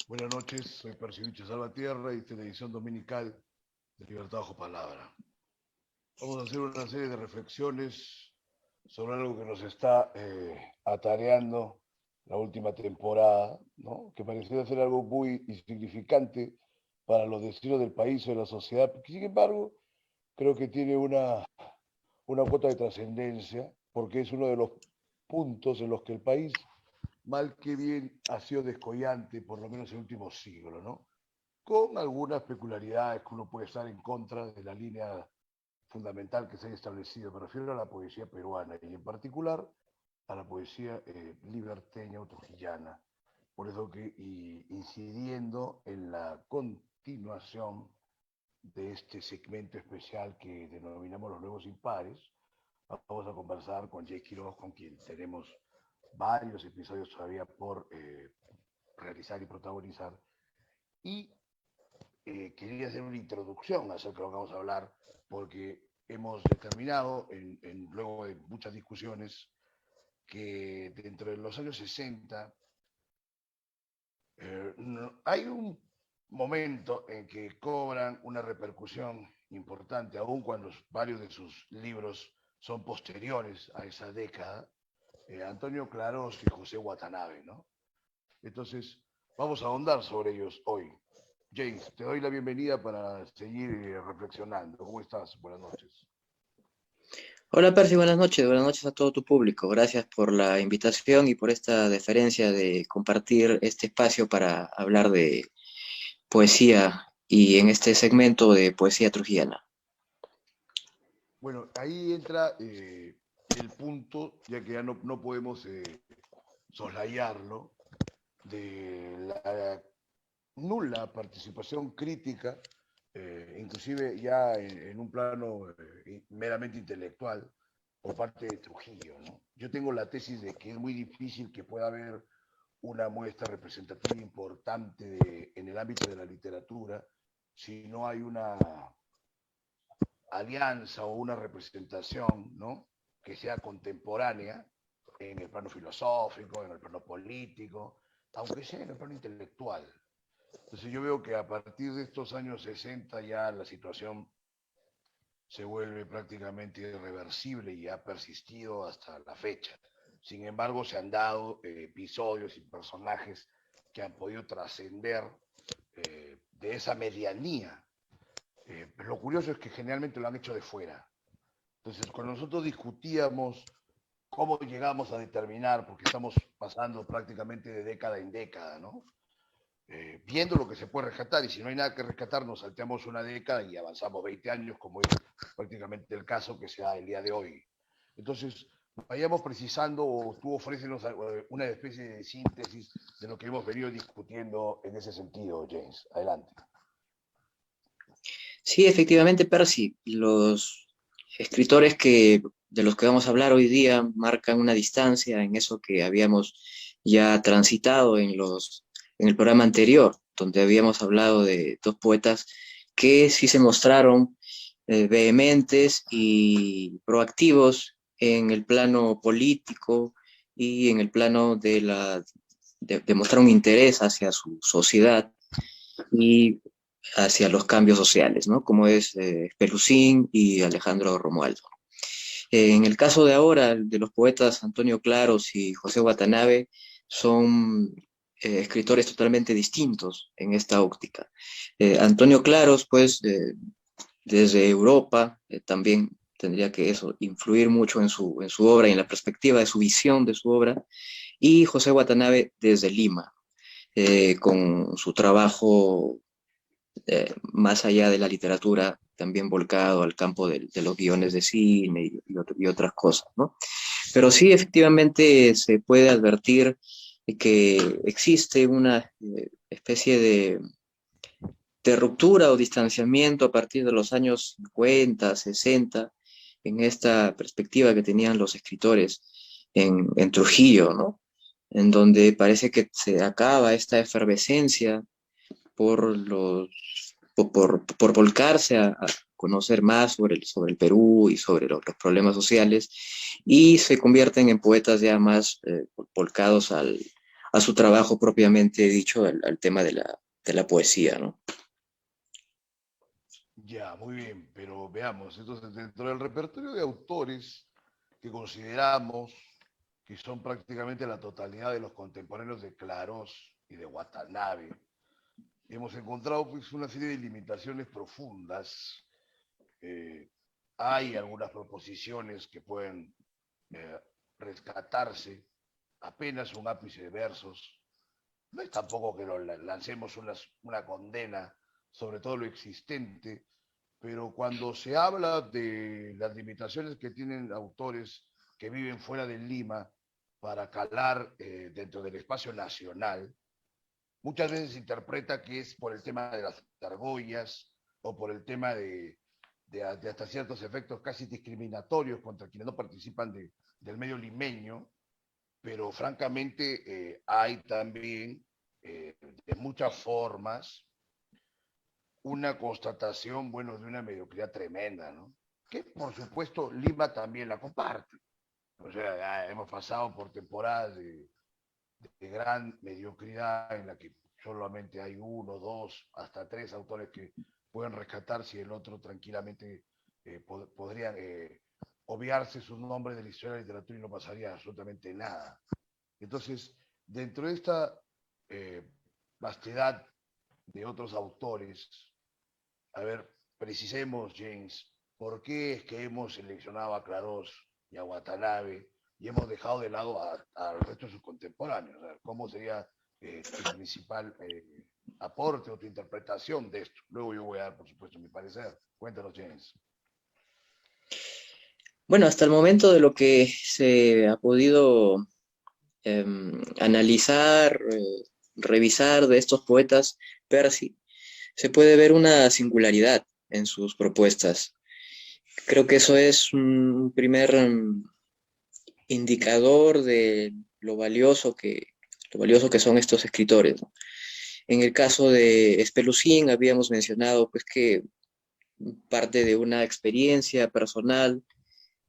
Buenas noches, soy Percibiche Salvatierra y esta es la edición dominical de Libertad Bajo Palabra. Vamos a hacer una serie de reflexiones sobre algo que nos está atareando la última temporada, ¿no? Que pareciera ser algo muy insignificante para los destinos del país o de la sociedad, que sin embargo creo que tiene una cuota de trascendencia, porque es uno de los puntos en los que el país mal que bien ha sido descollante, por lo menos en el último siglo, ¿no? Con algunas peculiaridades que uno puede estar en contra de la línea fundamental que se haya establecido. Me refiero a la poesía peruana y en particular a la poesía liberteña o trujillana. Por eso que, y incidiendo en la continuación de este segmento especial que denominamos los nuevos impares, vamos a conversar con Jay Quiroz, con quien tenemos varios episodios todavía por realizar y protagonizar. Y quería hacer una introducción acerca de lo que vamos a hablar, porque hemos determinado, luego de muchas discusiones, que dentro de los años 60 hay un momento en que cobran una repercusión importante, aun cuando varios de sus libros son posteriores a esa década, Antonio Clarós y José Watanabe, ¿no? Entonces, vamos a ahondar sobre ellos hoy. James, te doy la bienvenida para seguir reflexionando. ¿Cómo estás? Buenas noches. Hola Percy, buenas noches a todo tu público. Gracias por la invitación y por esta deferencia de compartir este espacio para hablar de poesía y en este segmento de poesía trujillana. Bueno, ahí entra el punto, ya que ya no podemos soslayarlo, de la nula participación crítica, inclusive ya en un plano meramente intelectual, por parte de Trujillo, ¿no? Yo tengo la tesis de que es muy difícil que pueda haber una muestra representativa importante en el ámbito de la literatura si no hay una alianza o una representación, ¿no? Que sea contemporánea en el plano filosófico, en el plano político, aunque sea en el plano intelectual. Entonces yo veo que a partir de estos años 60 ya la situación se vuelve prácticamente irreversible y ha persistido hasta la fecha. Sin embargo, se han dado episodios y personajes que han podido trascender de esa medianía. Pero lo curioso es que generalmente lo han hecho de fuera. Entonces, cuando nosotros discutíamos cómo llegamos a determinar, porque estamos pasando prácticamente de década en década, ¿no? Viendo lo que se puede rescatar, y si no hay nada que rescatar, nos salteamos una década y avanzamos 20 años, como es prácticamente el caso que se da el día de hoy. Entonces, vayamos precisando, o tú ofrécenos una especie de síntesis de lo que hemos venido discutiendo en ese sentido, James. Adelante. Sí, efectivamente, Percy, los escritores de los que vamos a hablar hoy día marcan una distancia en eso que habíamos ya transitado en el programa anterior, donde habíamos hablado de dos poetas que sí se mostraron vehementes y proactivos en el plano político y en el plano de mostrar un interés hacia su sociedad y hacia los cambios sociales, ¿no? Como es Pelusín y Alejandro Romualdo. En el caso de ahora, de los poetas Antonio Claros y José Watanabe, son escritores totalmente distintos en esta óptica. Antonio Claros, pues, desde Europa, también tendría que eso influir mucho en su obra y en la perspectiva de su visión de su obra, y José Watanabe desde Lima, con su trabajo más allá de la literatura, también volcado al campo de los guiones de cine y otras cosas, ¿no? Pero sí, efectivamente, se puede advertir que existe una especie de ruptura o distanciamiento a partir de los años 50, 60, en esta perspectiva que tenían los escritores en Trujillo, ¿no? En donde parece que se acaba esta efervescencia por por volcarse a conocer más sobre el Perú y sobre los problemas sociales, y se convierten en poetas ya más volcados a su trabajo propiamente dicho, al tema de la poesía, ¿no? Ya, muy bien, pero veamos, entonces dentro del repertorio de autores que consideramos que son prácticamente la totalidad de los contemporáneos de Clarós y de Watanabe, hemos encontrado pues una serie de limitaciones profundas. Eh, Hay algunas proposiciones que pueden eh, rescatarse, apenas un ápice de versos. No es tampoco que lancemos una condena sobre todo lo existente, pero cuando se habla de las limitaciones que tienen autores que viven fuera de Lima para calar dentro del espacio nacional, muchas veces se interpreta que es por el tema de las argollas o por el tema de hasta ciertos efectos casi discriminatorios contra quienes no participan del medio limeño, pero francamente hay también de muchas formas una constatación, bueno, de una mediocridad tremenda, ¿no? Que por supuesto Lima también la comparte. O sea, ya hemos pasado por temporadas de gran mediocridad en la que solamente hay uno, dos, hasta tres autores que pueden rescatar si el otro tranquilamente podrían obviarse sus nombres de la historia de la literatura y no pasaría absolutamente nada. Entonces, dentro de esta eh, vastedad de otros autores, a ver, precisemos, James, ¿por qué es que hemos seleccionado a Clarós y a Watanabe y hemos dejado de lado al resto de sus contemporáneos? A ver, ¿cómo sería tu principal aporte o tu interpretación de esto? Luego yo voy a dar, por supuesto, mi parecer. Cuéntanos, James. Bueno, hasta el momento de lo que se ha podido analizar, revisar de estos poetas Percy, se puede ver una singularidad en sus propuestas. Creo que eso es un primer indicador de lo valioso que son estos escritores, ¿no? En el caso de Espelucín habíamos mencionado pues que parte de una experiencia personal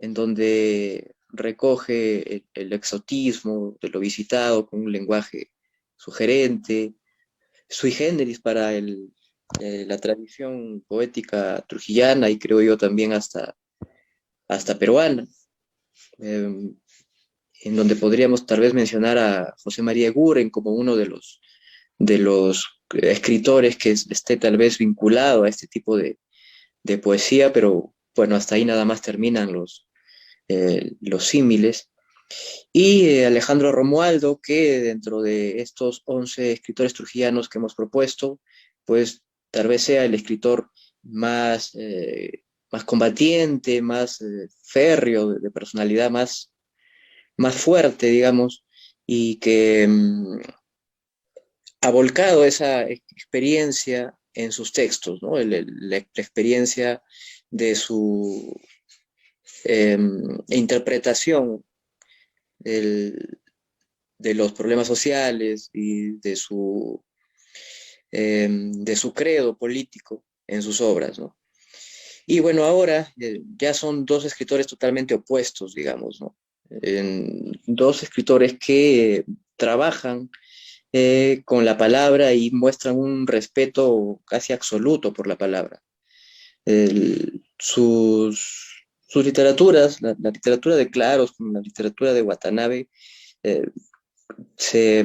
en donde recoge el exotismo de lo visitado con un lenguaje sugerente, sui generis para la tradición poética trujillana y creo yo también hasta peruana, eh, en donde podríamos tal vez mencionar a José María Eguren como uno de los escritores que esté tal vez vinculado a este tipo de poesía, pero bueno, hasta ahí nada más terminan los símiles. Y Alejandro Romualdo, que dentro de estos 11 escritores trujillanos que hemos propuesto, pues tal vez sea el escritor más, más combatiente, más férreo, de personalidad más fuerte, digamos, y que ha volcado esa experiencia en sus textos, ¿no? La experiencia de su interpretación del, de los problemas sociales y de su credo político en sus obras, ¿no? Y bueno, ahora ya son dos escritores totalmente opuestos, digamos, ¿no? Dos escritores que trabajan con la palabra y muestran un respeto casi absoluto por la palabra. Sus literaturas, la literatura de Claros, como la literatura de Watanabe, eh, se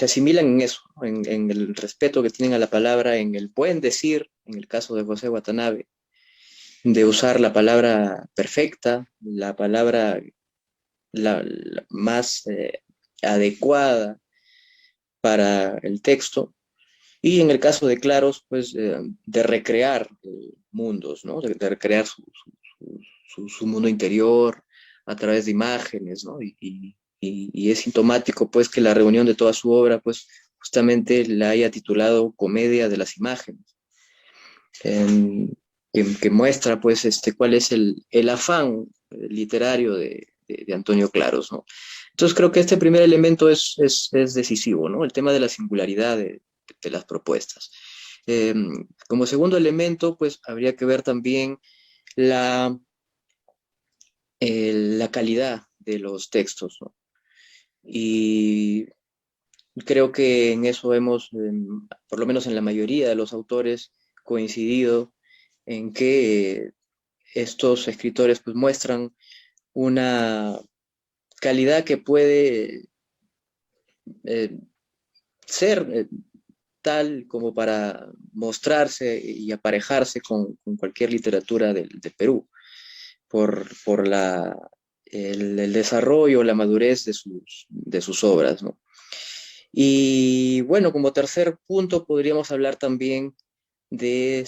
asimilan en eso, ¿no? En el respeto que tienen a la palabra, en el buen decir, en el caso de José Watanabe, de usar la palabra perfecta, la palabra la más adecuada para el texto, y en el caso de Claros, pues de recrear mundos, ¿no? De recrear su mundo interior a través de imágenes, ¿no? Y es sintomático, pues, que la reunión de toda su obra, pues, justamente la haya titulado Comedia de las Imágenes, que muestra, pues, cuál es el afán literario de Antonio Claros, ¿no? Entonces creo que este primer elemento es decisivo, ¿no? El tema de la singularidad de las propuestas. Eh, Como segundo elemento, pues habría que ver también la, la calidad de los textos, ¿no? Y Creo que en eso hemos, por lo menos en la mayoría de los autores, coincidido en que estos escritores pues muestran una calidad que puede eh, ser tal como para mostrarse y aparejarse con cualquier literatura del Perú, por el desarrollo, la madurez de sus obras, ¿no? Y bueno, como tercer punto podríamos hablar también de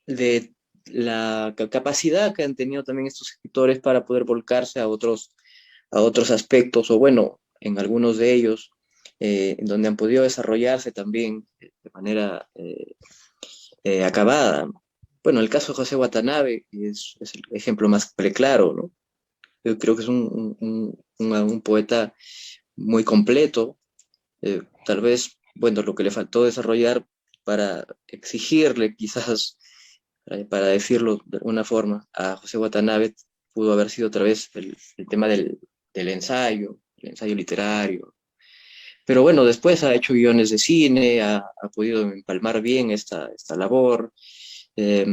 de la capacidad que han tenido también estos escritores para poder volcarse a otros aspectos, o bueno, en algunos de ellos, en donde han podido desarrollarse también de manera acabada. Bueno, el caso de José Watanabe es el ejemplo más preclaro, ¿no? Yo creo que es un poeta muy completo, tal vez, bueno, lo que le faltó desarrollar para exigirle, quizás, para decirlo de alguna forma, a José Watanabe, pudo haber sido otra vez el tema del ensayo, el ensayo literario. Pero bueno, después ha hecho guiones de cine, ha podido empalmar bien esta labor. Eh,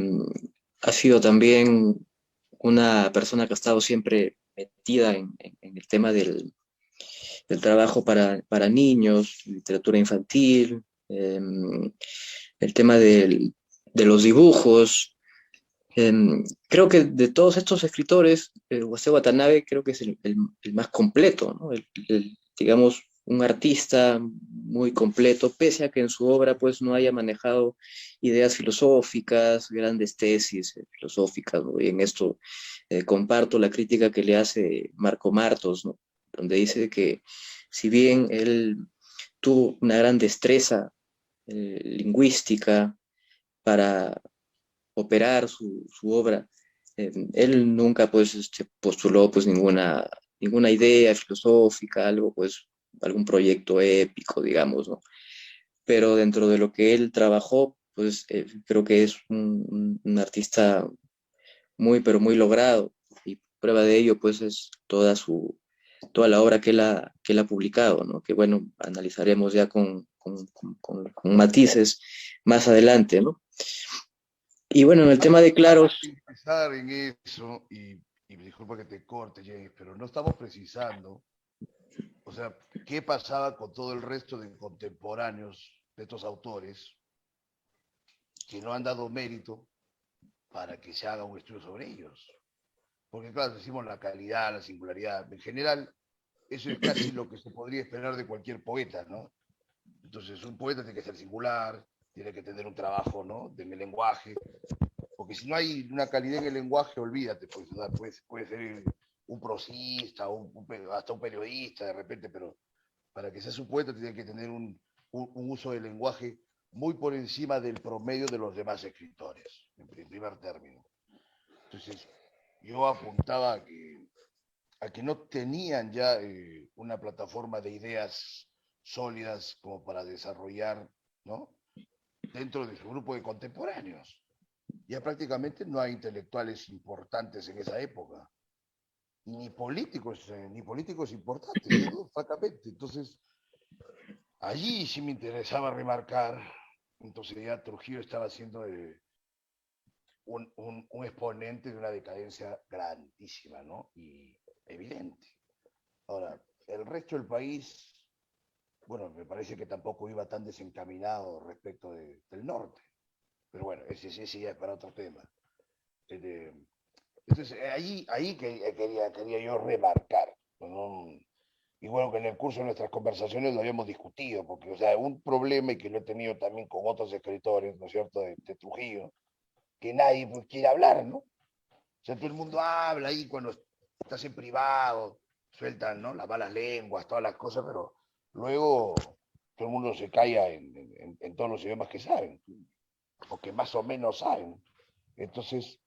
Ha sido también una persona que ha estado siempre metida en el tema del trabajo para niños, literatura infantil, el tema de los dibujos. Creo que de todos estos escritores, José Watanabe creo que es el más completo, ¿no? Digamos, un artista muy completo, pese a que en su obra pues no haya manejado ideas filosóficas, grandes tesis filosóficas, ¿no? Y en esto comparto la crítica que le hace Marco Martos, ¿no? Donde dice que si bien él tuvo una gran destreza lingüística para operar su obra, él nunca pues postuló pues ninguna idea filosófica, algo pues, algún proyecto épico, digamos, ¿no? Pero dentro de lo que él trabajó, pues creo que es un artista muy, pero muy logrado. Y prueba de ello, pues, es toda la obra que él ha publicado, ¿no? Que, bueno, analizaremos ya con matices más adelante, ¿no? Y bueno, en el tema de Antes Claros, de empezar en eso, y disculpa que te corte, James, pero no estamos precisando, o sea, qué pasaba con todo el resto de contemporáneos de estos autores que no han dado mérito para que se haga un estudio sobre ellos. Porque claro, decimos la calidad, la singularidad, en general, eso es casi lo que se podría esperar de cualquier poeta, ¿no? Entonces, un poeta tiene que ser singular, tiene que tener un trabajo, ¿no? En el lenguaje, porque si no hay una calidad en el lenguaje, olvídate, pues, o sea, puede ser un prosista, hasta un periodista de repente, pero para que seas un poeta tiene que tener un uso del lenguaje muy por encima del promedio de los demás escritores, en primer término. Entonces, yo apuntaba a que no tenían ya una plataforma de ideas sólidas como para desarrollar, ¿no? Dentro de su grupo de contemporáneos. Ya prácticamente no hay intelectuales importantes en esa época, ni políticos importantes, ¿no? Francamente. Entonces, allí sí me interesaba remarcar, entonces ya Trujillo estaba siendo un exponente de una decadencia grandísima, ¿no? Y evidente. Ahora, el resto del país, bueno, me parece que tampoco iba tan desencaminado respecto del norte, pero bueno, ese ya es para otro tema. Este, entonces, ahí quería yo remarcar, ¿no? Y bueno, que en el curso de nuestras conversaciones lo habíamos discutido, porque, o sea, un problema y que lo he tenido también con otros escritores, ¿no es cierto?, de Trujillo, que nadie pues, quiere hablar, ¿no? O sea, todo el mundo habla ahí cuando estás en privado, sueltan, ¿no? Las malas lenguas, todas las cosas, pero luego todo el mundo se calla en todos los idiomas que saben, o que más o menos saben. Entonces,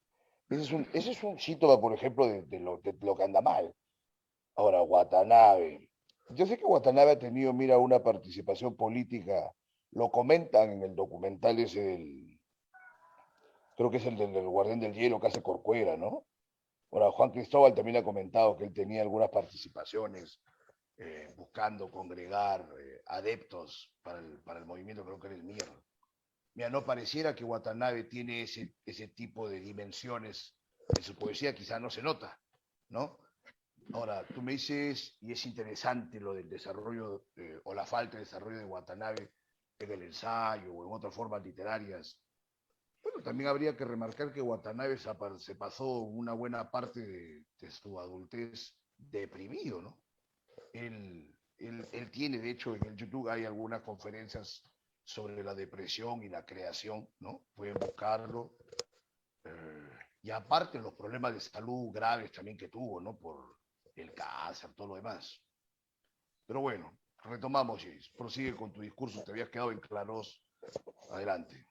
ese es un síntoma, por ejemplo, de lo que anda mal. Ahora, Watanabe. Yo sé que Watanabe ha tenido, mira, una participación política, lo comentan en el documental ese creo que es el del Guardián del Hielo que hace Corcuera, ¿no? Ahora, Juan Cristóbal también ha comentado que él tenía algunas participaciones buscando congregar adeptos para el movimiento, creo que era el MIR. Mira, no pareciera que Watanabe tiene ese tipo de dimensiones en su poesía, quizá no se nota, ¿no? Ahora, tú me dices, y es interesante lo del desarrollo o la falta de desarrollo de Watanabe en el ensayo o en otras formas literarias. Bueno, también habría que remarcar que Watanabe se pasó una buena parte de su adultez deprimido, ¿no? Él tiene, de hecho, en el YouTube hay algunas conferencias sobre la depresión y la creación, ¿no? Pueden buscarlo. Y aparte los problemas de salud graves también que tuvo, ¿no? Por el cáncer, todo lo demás. Pero bueno, retomamos, James. Prosigue con tu discurso, te habías quedado en Clarós. Adelante.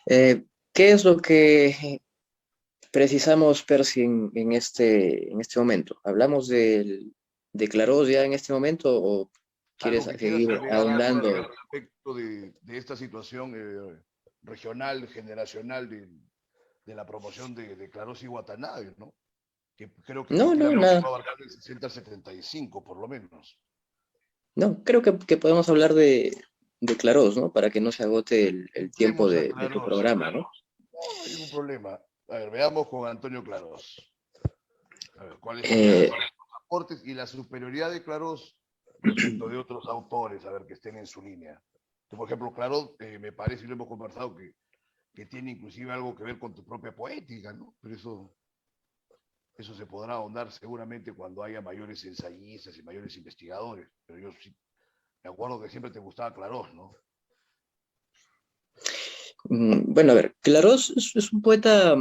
¿Qué es lo que precisamos, Percy, en este momento? ¿Hablamos de Clarós ya en este momento o quieres ¿Algo que quieras seguir agregar ahondando? al respecto de esta situación regional, generacional de la promoción de Clarós y Watanabe, ¿no? Que creo que No, no, efectivamente nada. va a abarcar el 60 al 75, por lo menos. No, creo que podemos hablar de Clarós, ¿no? Para que no se agote el tiempo Entremos a de tu Clarós. programa, ¿no? No hay ningún problema. A ver, veamos con Antonio Clarós. A ver, ¿cuáles son Eh, sus aportes y la superioridad de Clarós respecto de otros autores, a ver, que estén en su línea? Por ejemplo, Clarós, me parece, y lo hemos conversado, que tiene inclusive algo que ver con tu propia poética, ¿no? Pero eso se podrá ahondar seguramente cuando haya mayores ensayistas y mayores investigadores. Pero yo sí, me acuerdo que siempre te gustaba Clarós, ¿no? bueno, a ver, Clarós es un poeta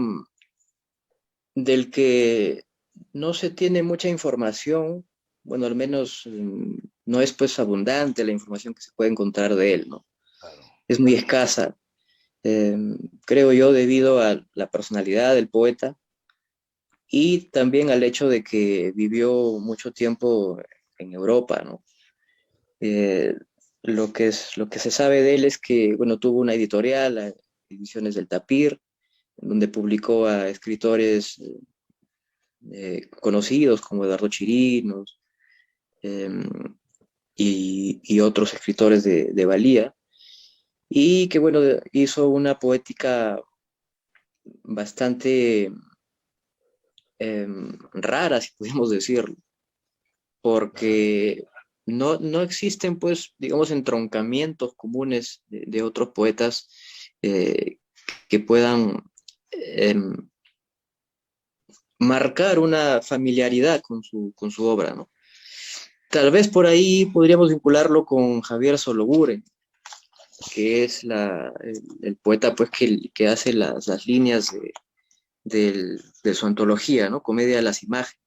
del que no se tiene mucha información, bueno, al menos no es pues abundante la información que se puede encontrar de él, ¿no? Claro. Es muy escasa, eh, creo yo, debido a la personalidad del poeta y también al hecho de que vivió mucho tiempo en Europa, ¿no? Eh, lo que se sabe de él es que, bueno, tuvo una editorial, Ediciones del Tapir, donde publicó a escritores conocidos como Eduardo Chirinos eh, y otros escritores de valía, y que, bueno, hizo una poética bastante rara, si podemos decirlo, Claro. porque no existen, pues, digamos, entroncamientos comunes de otros poetas eh, que puedan eh, marcar una familiaridad con su obra, ¿no? Tal vez por ahí podríamos vincularlo con Javier Sologuren, que es el poeta pues, que hace las líneas de su antología, ¿no? Comedia de las imágenes,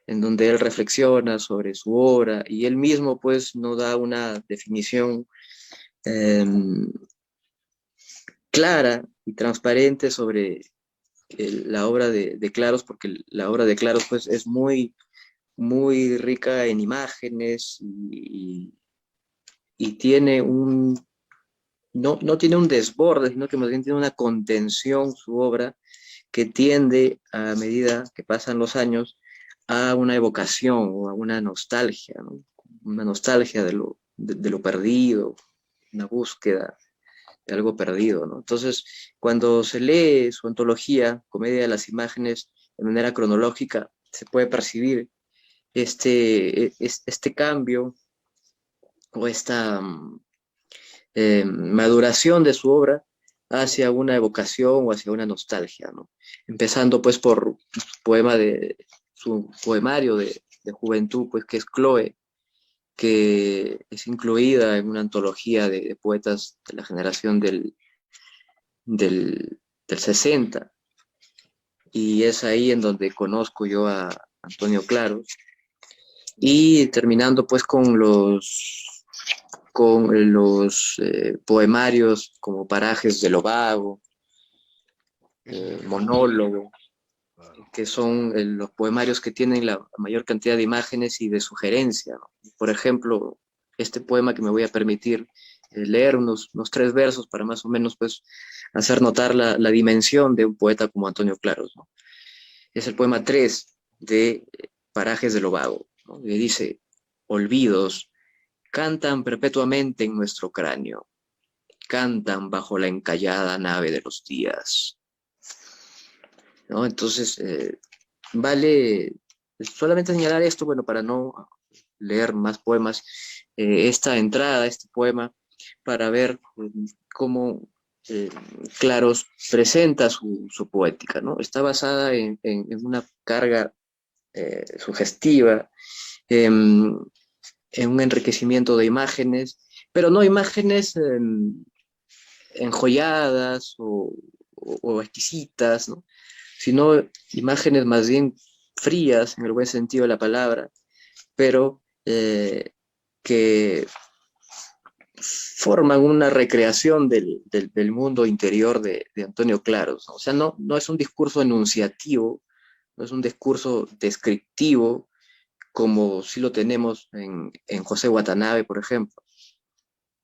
en donde él reflexiona sobre su obra y él mismo pues no da una definición eh, clara y transparente sobre la obra de Claros, porque la obra de Claros pues es muy rica en imágenes y tiene no tiene un desborde, sino que más bien tiene una contención su obra que tiende a medida que pasan los años a una evocación o a una nostalgia, ¿no? Una nostalgia de lo perdido, una búsqueda de algo perdido, ¿no? Entonces, cuando se lee su antología, Comedia de las Imágenes, de manera cronológica, se puede percibir este cambio o esta maduración de su obra hacia una evocación o hacia una nostalgia, ¿no? Empezando pues por su poemario de juventud, pues que es Chloe, que es incluida en una antología de poetas de la generación del 60, y es ahí en donde conozco yo a Antonio Claros, y terminando pues con los poemarios como Parajes de lo Vago, Ese es el que más te gusta. Monólogo, Claro. que son los poemarios que tienen la mayor cantidad de imágenes y de sugerencia, ¿no? Por ejemplo, este poema que me voy a permitir leer unos tres versos para más o menos pues hacer notar la dimensión de un poeta como Antonio Claros, ¿no? Es el poema 3 de Parajes de lo Vago, ¿no? Le dice, olvidos cantan perpetuamente en nuestro cráneo, cantan bajo la encallada nave de los días, ¿no? Entonces, vale solamente señalar esto, bueno, para no leer más poemas, esta entrada, este poema, para ver cómo eh, Claros presenta su poética, ¿no? Está basada en una carga sugestiva, en un enriquecimiento de imágenes, pero no imágenes enjolladas o exquisitas, ¿no? Sino imágenes más bien frías, en el buen sentido de la palabra, pero que forman una recreación del mundo interior de Antonio Claros, ¿no? O sea, no es un discurso enunciativo, no es un discurso descriptivo, como sí lo tenemos en José Watanabe, por ejemplo.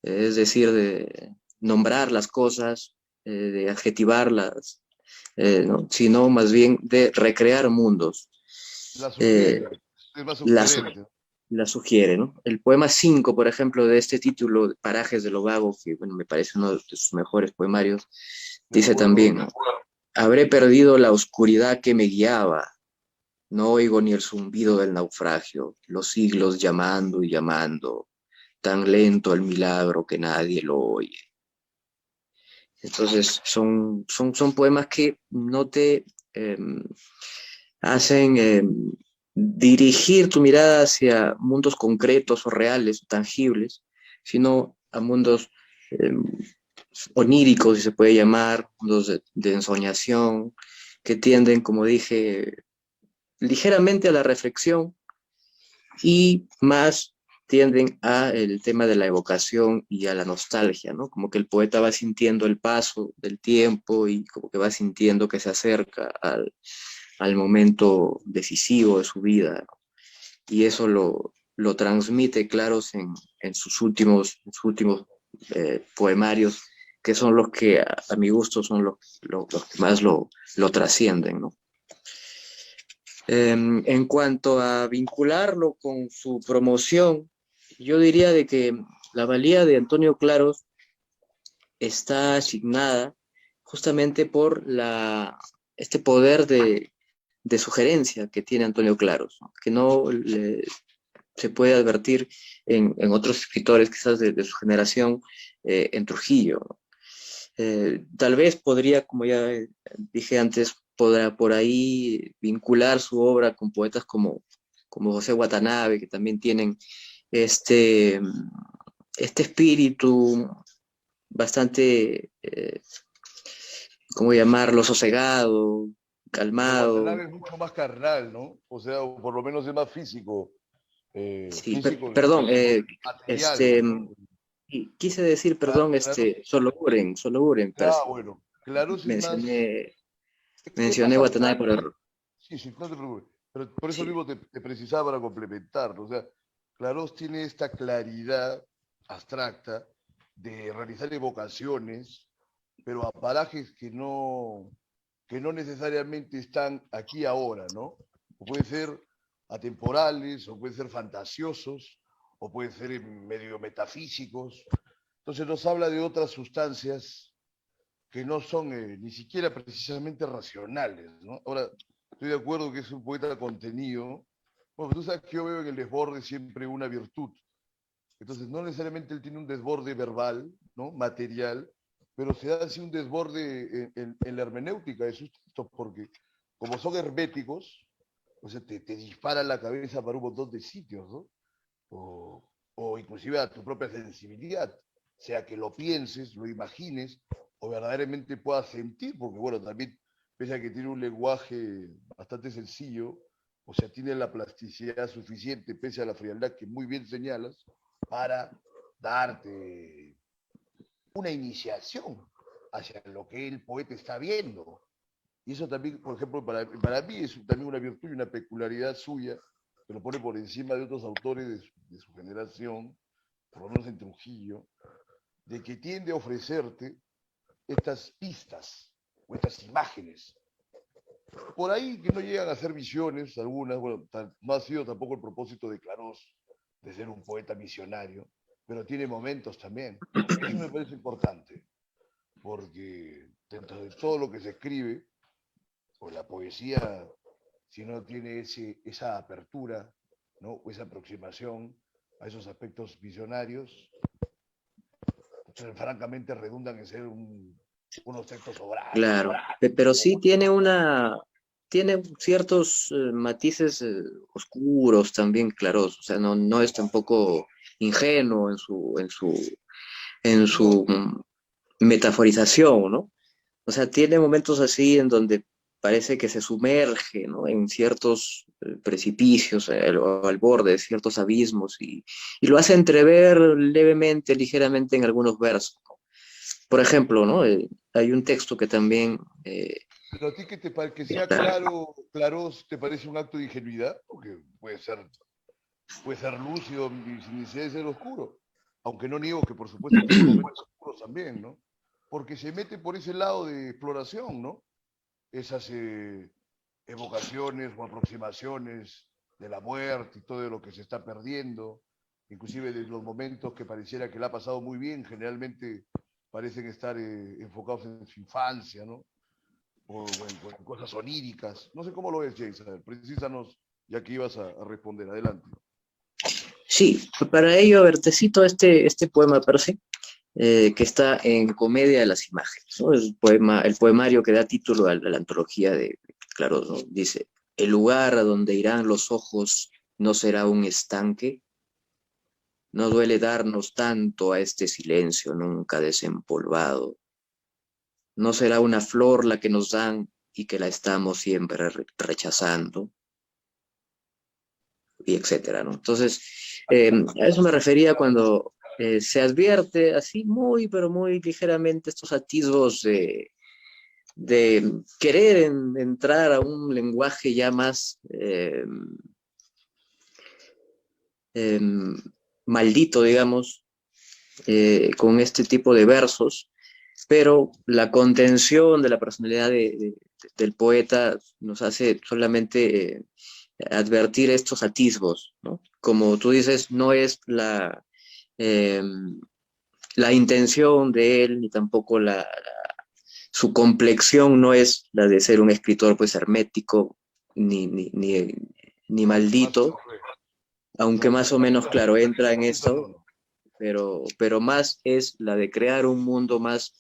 Es decir, de nombrar las cosas, de adjetivarlas, ¿no? Sino más bien de recrear mundos. La Eh, sugiere, es más la, sugerente. la sugiere, ¿no? El poema 5, por ejemplo, de este título, Parajes de lo Vago, que bueno, me parece uno de sus mejores poemarios, De dice acuerdo. también, ¿no? Habré perdido la oscuridad que me guiaba, no oigo ni el zumbido del naufragio, los siglos llamando y llamando, tan lento el milagro que nadie lo oye. Entonces, son poemas que no te eh, hacen dirigir tu mirada hacia mundos concretos o reales o tangibles, sino a mundos eh, oníricos, si se puede llamar, mundos de ensoñación, que tienden, como dije, ligeramente a la reflexión y más tienden a el tema de la evocación y a la nostalgia, ¿no? Como que el poeta va sintiendo el paso del tiempo y como que va sintiendo que se acerca al momento decisivo de su vida, ¿no? Y eso lo transmite Claros en sus últimos poemarios, que son los que a mi gusto son los que más lo trascienden, ¿no? En cuanto a vincularlo con su promoción, yo diría de que la valía de Antonio Claros está asignada justamente por este poder de sugerencia que tiene Antonio Claros, ¿no? Que se puede advertir en otros escritores quizás de su generación, en Trujillo, ¿no? Tal vez podría, como ya dije antes, podrá por ahí vincular su obra con poetas como José Watanabe, que también tienen este, este espíritu bastante, ¿cómo llamarlo?, sosegado, Pero calmado. Watanabe es mucho más carnal, ¿no? O sea, o por lo menos es más físico, Sí, físico en el perdón, sentido material, este, ¿no? y quise decir, perdón, Claro, Solo Uren, bueno, Claros es más, mencioné, es mencioné más Watanabe por abstracto. error. Sí, sí, no te preocupes. Pero por eso Sí. mismo te precisaba para complementarlo. O sea, Claros tiene esta claridad abstracta de realizar evocaciones, pero a parajes que no necesariamente están aquí ahora, ¿no? O pueden ser atemporales, o pueden ser fantasiosos, o pueden ser medio metafísicos. Entonces nos habla de otras sustancias que no son ni siquiera precisamente racionales, ¿no? Ahora, estoy de acuerdo que es un poeta contenido. Bueno, tú sabes que yo veo en el desborde siempre una virtud. Entonces, no necesariamente él tiene un desborde verbal, ¿no? Material, pero se da así un desborde en la hermenéutica de sus textos, porque como son herméticos, o sea, te dispara la cabeza para un montón de sitios, ¿no? O inclusive a tu propia sensibilidad, sea que lo pienses, lo imagines, o verdaderamente puedas sentir, porque bueno, también, pese a que tiene un lenguaje bastante sencillo, o sea, tiene la plasticidad suficiente, pese a la frialdad que muy bien señalas, para darte una iniciación hacia lo que el poeta está viendo. Y eso también, por ejemplo, para mí es también una virtud y una peculiaridad suya, que lo pone por encima de otros autores de su generación, por lo menos en Trujillo, de que tiende a ofrecerte estas pistas o estas imágenes Por ahí que no llegan a ser visiones algunas, bueno, no ha sido tampoco el propósito de Clarós de ser un poeta visionario, pero tiene momentos también. Eso me parece importante, porque dentro de todo lo que se escribe, pues la poesía, si no tiene esa apertura, ¿no? O esa aproximación a esos aspectos visionarios, pues, francamente redundan en ser unos textos sobrados. Claro, pero sí tiene ciertos matices oscuros también claros, o sea, no es tampoco ingenuo en su No, metaforización, ¿no? O sea, tiene momentos así en donde parece que se sumerge, ¿no? En ciertos precipicios, o al borde de ciertos abismos, y lo hace entrever levemente, ligeramente en algunos versos. Por ejemplo, ¿no? Hay un texto que también, pero a ti que sea claro, Clarós, ¿te parece un acto de ingenuidad? Porque puede ser lúcido sin necesidad de ser oscuro. Aunque no niego que por supuesto tiene momentos oscuros también, ¿no? Porque se mete por ese lado de exploración, ¿no? Esas evocaciones o aproximaciones de la muerte y todo lo que se está perdiendo, inclusive de los momentos que pareciera que le ha pasado muy bien, generalmente parecen estar enfocados en su infancia, ¿no? O en cosas oníricas. No sé cómo lo ves, Jason. Precísanos, ya que ibas a responder. Adelante. sí, para ello, a ver, te cito este poema, Percy, que está en Comedia de las Imágenes, ¿no? El poemario que da título a la antología de Claro, ¿no? Dice: el lugar a donde irán los ojos no será un estanque, no duele darnos tanto a este silencio nunca desempolvado, no será una flor la que nos dan y que la estamos siempre rechazando, y etcétera, ¿no? Entonces, a eso me refería cuando se advierte así muy, pero muy ligeramente estos atisbos de querer entrar a un lenguaje ya más eh, maldito, digamos, con este tipo de versos, pero la contención de la personalidad del poeta nos hace solamente advertir estos atisbos, ¿no? Como tú dices, no es eh, la intención de él, ni tampoco su complexión no es la de ser un escritor pues hermético, ni Más o maldito, menos, aunque no, más o menos, claro, entra en eso esto, no. pero más es la de crear un mundo más,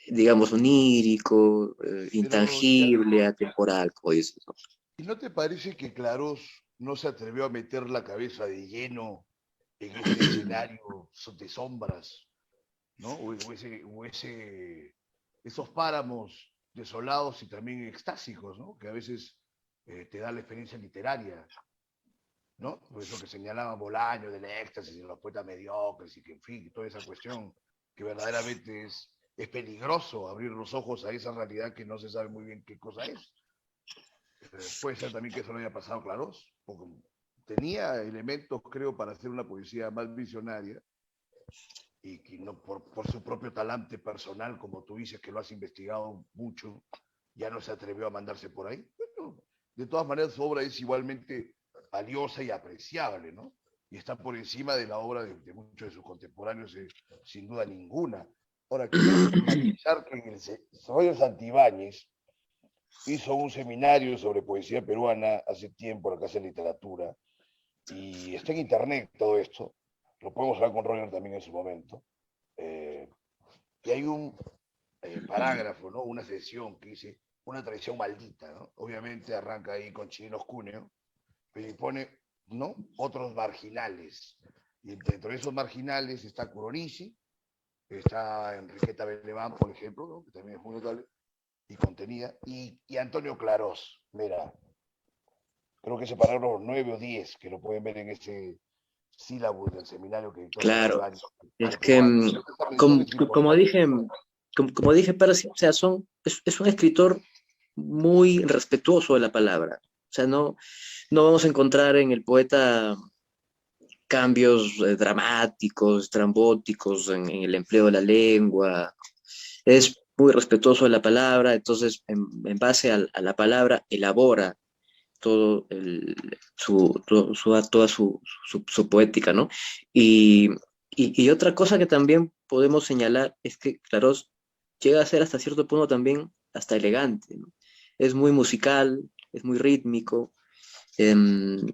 digamos, onírico, Pero, ya, intangible, atemporal, como dices, ¿no? ¿y no te parece que Clarós no se atrevió a meter la cabeza de lleno en ese escenario de sombras, ¿no? Esos páramos desolados y también extásicos, ¿no? Que a veces te da la experiencia literaria, ¿no? Por eso que señalaba Bolaño del éxtasis y de los poetas mediocres y que, en fin, toda esa cuestión que verdaderamente es peligroso abrir los ojos a esa realidad que no se sabe muy bien qué cosa es. Puede ser también que eso no haya pasado, claro, porque tenía elementos, creo, para hacer una poesía más visionaria y que no por su propio talante personal, como tú dices, que lo has investigado mucho, ya no se atrevió a mandarse por ahí. Bueno, de todas maneras, su obra es igualmente valiosa y apreciable, ¿no? Y está por encima de la obra de muchos de sus contemporáneos, sin duda ninguna. Ahora, quiero matizar que en el Roger Santibáñez hizo un seminario sobre poesía peruana hace tiempo, la Casa de Literatura, y está en internet todo esto. Lo podemos hablar con Roger también en su momento. Eh, y hay un parágrafo, ¿no? Una sesión que dice una tradición maldita, ¿no? Obviamente arranca ahí con Chirinos Cuneo, pero pone, ¿no? Otros marginales. Y dentro de esos marginales está Curonisi, está Enriqueta Beleván, por ejemplo, ¿no? Que también es muy notable, y contenida, y Antonio Clarós. Mira, creo que ese parágrafo 9 o 10, que lo pueden ver en ese sílabus del seminario que dictó Claro, Santibáñez es al que, peruano. Creo que esta mención como, es como importante. dije, como dije, Percy, o sea, es un escritor muy respetuoso de la palabra. O sea, no vamos a encontrar en el poeta cambios dramáticos, estrambóticos en el empleo de la lengua. Es muy respetuoso de la palabra, entonces en base a la palabra elabora todo toda su poética, ¿no? Y, y otra cosa que también podemos señalar es que Clarós llega a ser hasta cierto punto también hasta elegante, ¿no? Es muy musical, es muy rítmico, em,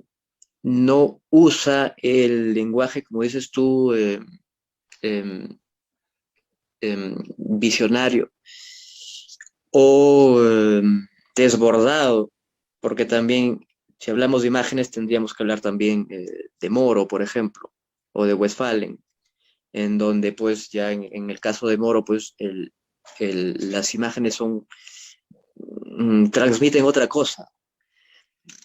no usa el lenguaje, como dices tú, em, visionario o desbordado, porque también, si hablamos de imágenes, tendríamos que hablar también de Moro, por ejemplo, o de Westphalen, en donde pues ya en el caso de Moro, pues las imágenes son, transmiten otra cosa,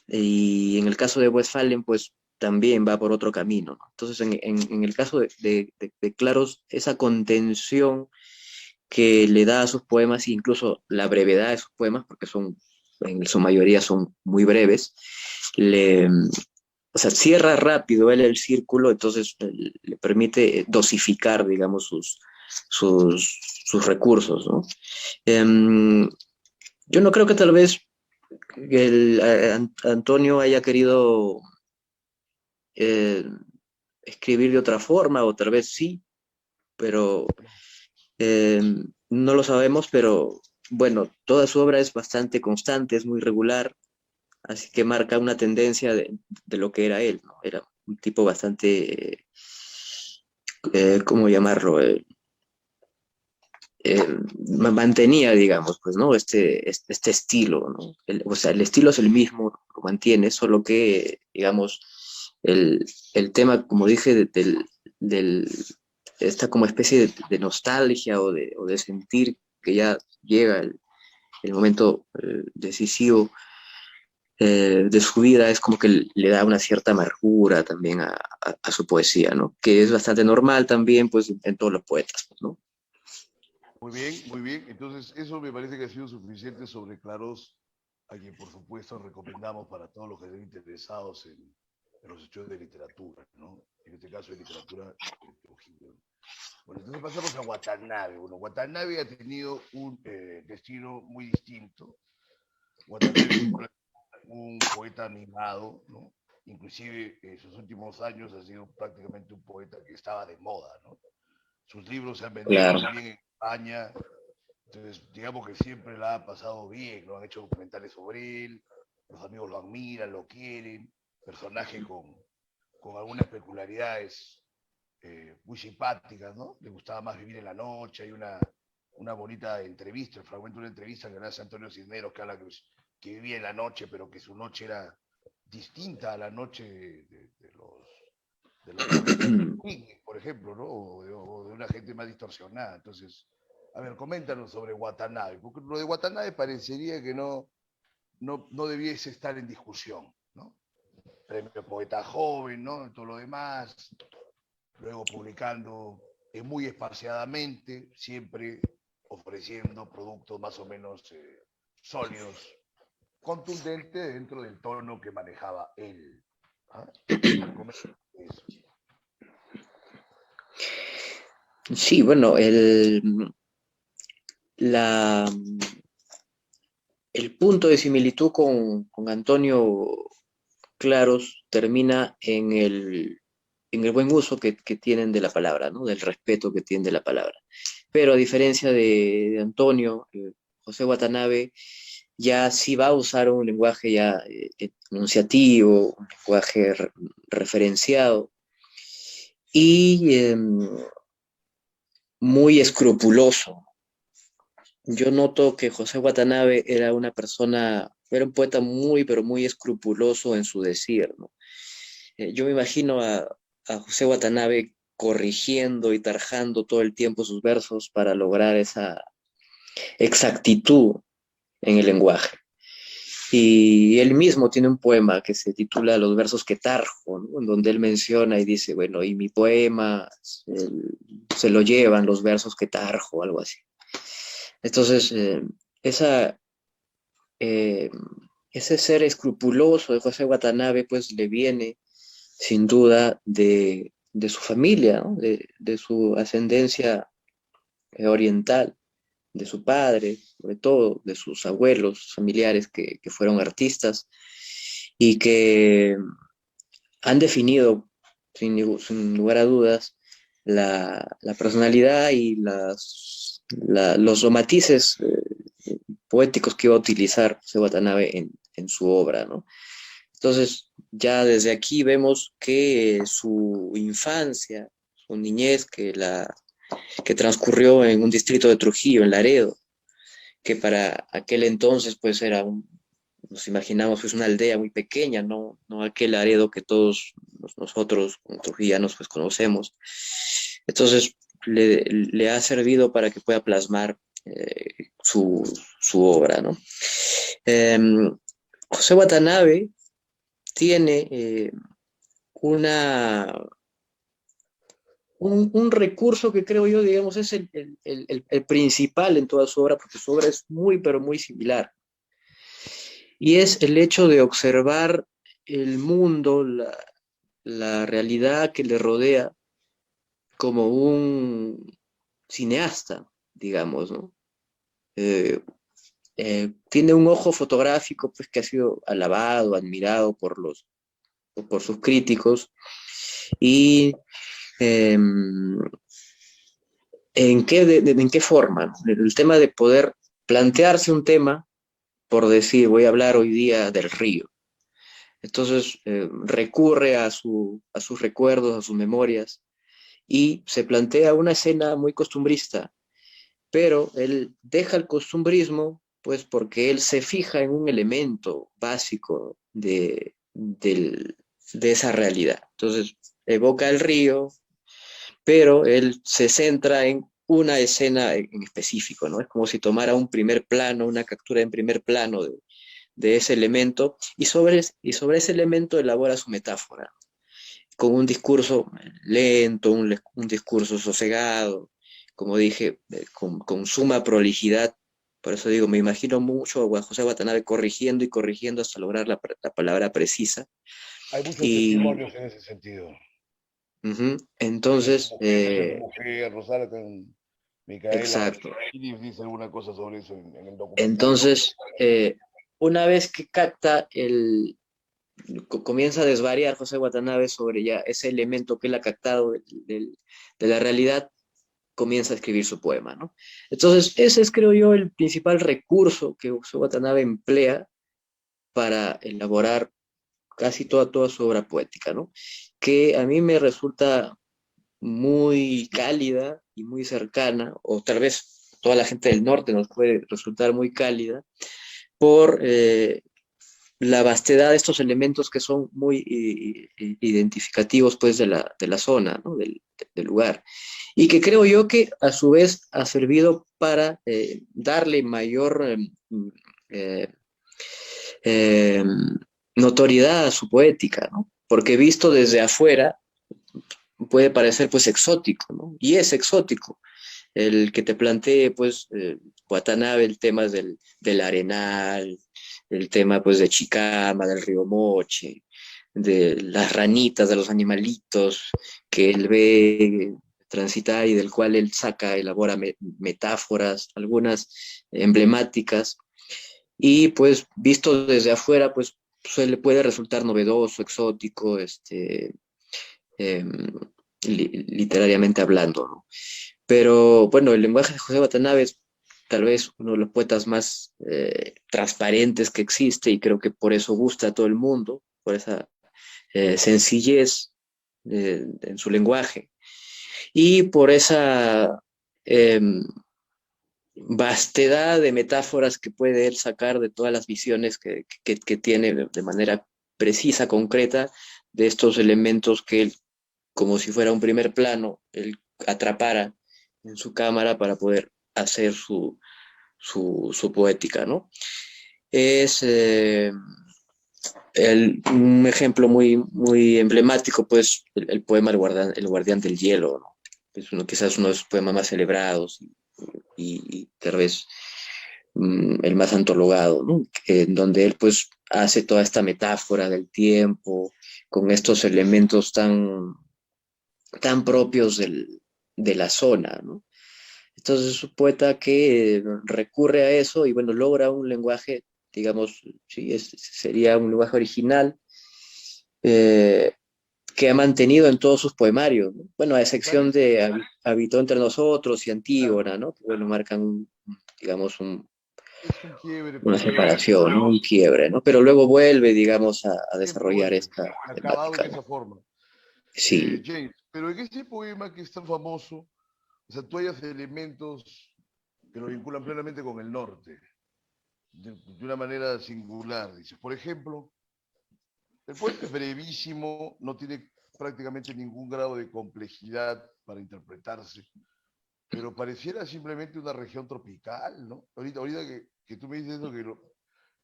y en el caso de Westphalen, pues también va por otro camino, ¿no? Entonces, en el caso de Claros, esa contención que le da a sus poemas, e incluso la brevedad de sus poemas, porque son, en su mayoría son muy breves, le, o sea, cierra rápido él el círculo, entonces le permite dosificar, digamos, sus recursos, ¿no? Em, yo no creo que tal vez Antonio haya querido eh, escribir de otra forma, o tal vez sí, pero Eh, no lo sabemos, pero bueno, toda su obra es bastante constante, es muy regular, así que marca una tendencia de lo que era él, ¿no? Era un tipo bastante, ¿cómo llamarlo? Eh, Mantenía, digamos, pues, ¿no? Este estilo, ¿no? O sea, el estilo es el mismo, lo mantiene, solo que, digamos, el tema, como dije, del, esta como especie de nostalgia o de sentir que ya llega el momento decisivo de su vida, es como que le da una cierta amargura también a su poesía, ¿no? Que es bastante normal también, pues, en todos los poetas, pues, ¿no? Muy bien, muy bien. Entonces, eso me parece que ha sido suficiente sobre Clarós, a quien por supuesto recomendamos para todos los que estén interesados en los estudios de literatura, ¿no? En este caso de literatura Trujillo. Bueno, entonces pasamos a Watanabe. Bueno, Watanabe ha tenido un destino muy distinto. Watanabe fue un poeta mimado, ¿no? Inclusive en sus últimos años ha sido prácticamente un poeta que estaba de moda, ¿no? Sus libros se han vendido Claro. muy bien en España, entonces digamos que siempre la ha pasado bien, ¿no? Han hecho documentales sobre él, los amigos lo admiran, lo quieren, personaje con algunas peculiaridades muy simpáticas, ¿no? Le gustaba más vivir en la noche, hay una bonita entrevista, el fragmento de una entrevista que le hace Antonio Cisneros, que habla que vivía en la noche, pero que su noche era distinta a la noche de los poetas, por ejemplo, ¿no? O de una gente más distorsionada. Entonces, a ver, coméntanos sobre Watanabe, porque lo de Watanabe parecería que no debiese estar en discusión, ¿no? Premio Poeta Joven, ¿no? Todo lo demás, luego publicando muy espaciadamente, siempre ofreciendo productos más o menos sólidos, contundentes dentro del tono que manejaba él. ¿Ah? A ver, eso. Sí, bueno, la, el punto de similitud con Antonio Claros termina en el buen uso que tienen de la palabra, ¿no? Del respeto que tienen de la palabra. Pero a diferencia de Antonio, José Watanabe ya sí va a usar un lenguaje ya enunciativo, un lenguaje referenciado y muy escrupuloso. Yo noto que José Watanabe era una persona, era un poeta muy, pero muy escrupuloso en su decir, ¿no? Yo me imagino a José Watanabe corrigiendo y tarjando todo el tiempo sus versos para lograr esa exactitud en el lenguaje. Y él mismo tiene un poema que se titula Los versos que tarjo, ¿no? En donde él menciona y dice, bueno, y mi poema se lo llevan los versos que tarjo, algo así. Entonces, esa, eh, ese ser escrupuloso de José Watanabe, pues le viene sin duda de su familia, ¿no? De su ascendencia oriental, de su padre, sobre todo de sus abuelos, familiares que fueron artistas y que han definido, sin lugar a dudas, la personalidad y los matices poéticos que iba a utilizar José Watanabe en su obra, ¿no? Entonces, ya desde aquí vemos que su infancia, su niñez, que transcurrió en un distrito de Trujillo, en Laredo, que para aquel entonces pues nos imaginamos pues una aldea muy pequeña, no aquel Laredo que todos nosotros como trujillanos pues conocemos. Entonces le ha servido para que pueda plasmar su obra, ¿no? José Watanabe tiene una, un recurso que creo yo, digamos, es el principal en toda su obra, porque su obra es muy, pero muy similar. Y es el hecho de observar el mundo, la realidad que le rodea como un cineasta, digamos, ¿no? Eh, Tiene un ojo fotográfico pues, que ha sido alabado, admirado por sus críticos. Y eh, ¿en qué forma? El tema de poder plantearse un tema, por decir, voy a hablar hoy día del río. Entonces recurre a sus recuerdos, a sus memorias, y se plantea una escena muy costumbrista, pero él deja el costumbrismo, pues porque él se fija en un elemento básico de esa realidad. Entonces evoca el río, pero él se centra en una escena en específico, ¿no? Es como si tomara un primer plano, una captura en primer plano de ese elemento y sobre ese elemento elabora su metáfora, con un discurso lento, un discurso sosegado, como dije, con suma prolijidad. Por eso digo, me imagino mucho a José Watanabe corrigiendo y corrigiendo hasta lograr la palabra precisa. Hay muchos Y testimonios en ese sentido. entonces, Mención tu mujer, Rosara con Micaela exacto. Martínez dice alguna cosa sobre eso en el documental. Entonces, una vez que capta comienza a desvariar José Watanabe sobre ya ese elemento que él ha captado de la realidad, comienza a escribir su poema, ¿no? Entonces, ese es, creo yo, el principal recurso que José Watanabe emplea para elaborar casi toda su obra poética, ¿no? Que a mí me resulta muy cálida y muy cercana, o tal vez toda la gente del norte nos puede resultar muy cálida, por la vastedad de estos elementos que son muy identificativos pues de la zona, ¿no? Del lugar. Y que creo yo que a su vez ha servido para darle mayor eh, eh, notoriedad a su poética, ¿no? Porque visto desde afuera puede parecer pues exótico, ¿no? Y es exótico el que te plantee, pues, Watanabe, el tema del Arenal, el tema, pues, de Chicama, del río Moche, de las ranitas, de los animalitos que él ve transitar y del cual él saca, elabora metáforas, algunas emblemáticas, y pues visto desde afuera, pues puede resultar novedoso, exótico, eh, literariamente hablando, ¿no? Pero bueno, el lenguaje de José Watanabe es tal vez uno de los poetas más transparentes que existe y creo que por eso gusta a todo el mundo, por esa sencillez en su lenguaje y por esa eh, vastedad de metáforas que puede él sacar de todas las visiones que tiene de manera precisa, concreta, de estos elementos que él, como si fuera un primer plano, él atrapara en su cámara para poder hacer su poética, ¿no? Es un ejemplo muy emblemático, pues, el poema el Guardián del Hielo, ¿no? Es quizás uno de sus poemas más celebrados y tal vez el más antologado, ¿no? En donde él, pues, hace toda esta metáfora del tiempo con estos elementos tan propios de la zona, ¿no? Entonces es un poeta que recurre a eso y bueno, logra un lenguaje, digamos, sí, sería un lenguaje original eh, que ha mantenido en todos sus poemarios, ¿no? Bueno, a excepción Parece, de Habitó entre nosotros y claro, Antígona, ¿no? Que bueno, marcan, digamos, es un quiebre una porque separación, ¿no? Un quiebre, ¿no? Pero luego vuelve, digamos, a siempre desarrollar vuelve, esta acabado en temática, esa ¿no? forma. Sí. James, pero en este poema que es tan famoso, o sea, tú hayas elementos que lo vinculan plenamente con el norte, de una manera singular. Dices, por ejemplo, el poema es brevísimo, no tiene prácticamente ningún grado de complejidad para interpretarse, pero pareciera simplemente una región tropical, ¿no? Ahorita que tú me dices eso,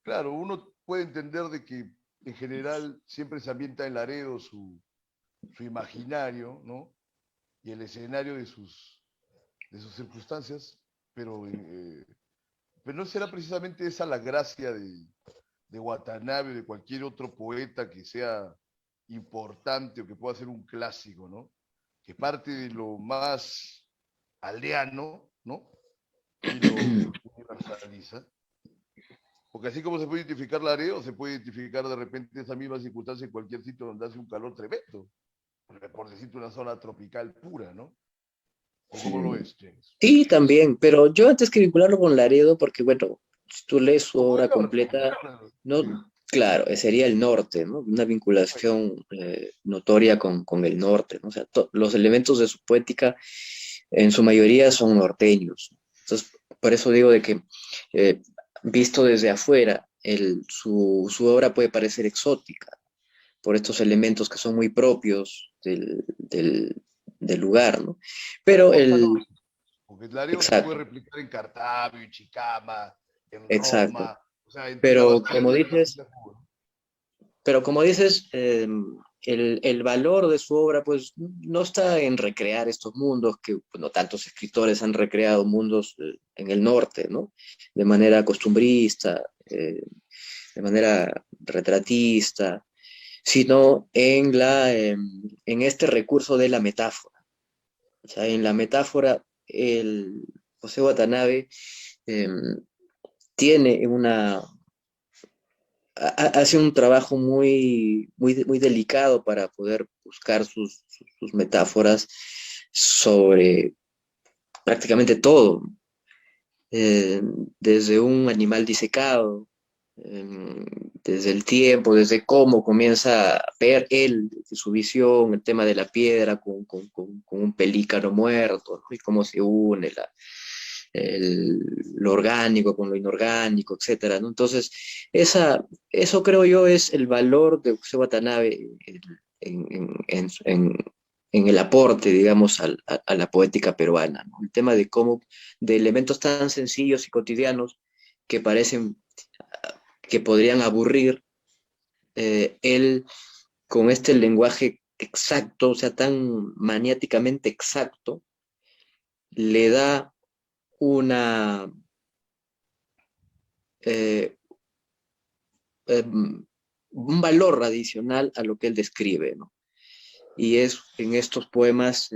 claro, uno puede entender de que en general siempre se ambienta en Laredo su imaginario, ¿no? Y el escenario de sus circunstancias, pero, pero no será precisamente esa la gracia de Watanabe o de cualquier otro poeta que sea importante o que pueda ser un clásico, ¿no? Que parte de lo más aldeano, ¿no? Y lo universaliza. Porque así como se puede identificar Laredo, se puede identificar de repente esa misma circunstancia en cualquier sitio donde hace un calor tremendo. Por decirte una zona tropical pura, ¿no? ¿O cómo lo ves, James? Sí, también, pero yo antes que vincularlo con Laredo, porque bueno, si tú lees su Como obra el norte, completa, claro, no, sí. claro, sería el norte, ¿no? Una Bueno, vinculación notoria con el norte, ¿no? O sea, los elementos de su poética en su mayoría son norteños. Entonces, por eso digo de que eh, visto desde afuera, su obra puede parecer exótica por estos elementos que son muy propios del lugar, ¿no? pero en Pero costa no. Porque el área se puede exacto. replicar en Cartavio, en Chicama, en Exacto. Roma, o sea, en la Pero Bastilla como de la dices, Bastilla Cuba. pero como dices, el valor de su obra, pues, no está en recrear estos mundos que, bueno, tantos escritores han recreado mundos en el norte, ¿no? De manera costumbrista, de manera retratista, sino en este recurso de la metáfora. O sea, en la metáfora, el José Watanabe em, tiene hace un trabajo muy delicado para poder buscar sus metáforas sobre prácticamente todo, eh, desde un animal disecado, eh, desde el tiempo, desde cómo comienza a ver él, desde su visión, el tema de la piedra con un pelícano muerto, ¿no? Y cómo se une lo orgánico con lo inorgánico, etcétera, ¿no? Entonces, eso creo yo es el valor de José Watanabe en, en- en- en- en el aporte, digamos, a la poética peruana, ¿no? El tema de cómo, de elementos tan sencillos y cotidianos que parecen que podrían aburrir, él con este lenguaje exacto, o sea, tan maniáticamente exacto, le da una, eh, un valor adicional a lo que él describe, ¿no? Y es en estos poemas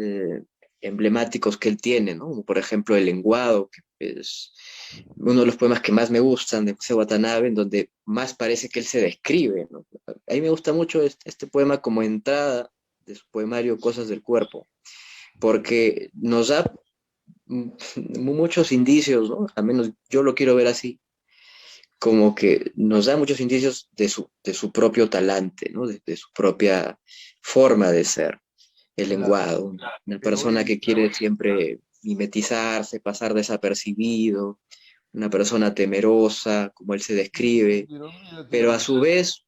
emblemáticos que él tiene, ¿no? Como por ejemplo El lenguado, que es uno de los poemas que más me gustan de José Watanabe, en donde más parece que él se describe, ¿no? A mí me gusta mucho este poema como entrada de su poemario Cosas del Cuerpo, porque nos da muchos indicios, ¿no? Al menos yo lo quiero ver así, como que nos da muchos indicios de su propio talante, ¿no? De su propia forma de ser, el Claro. lenguado, una Pero persona oye, que quiere siempre mimetizarse, pasar desapercibido, una persona temerosa, como él se describe, pero mira, James,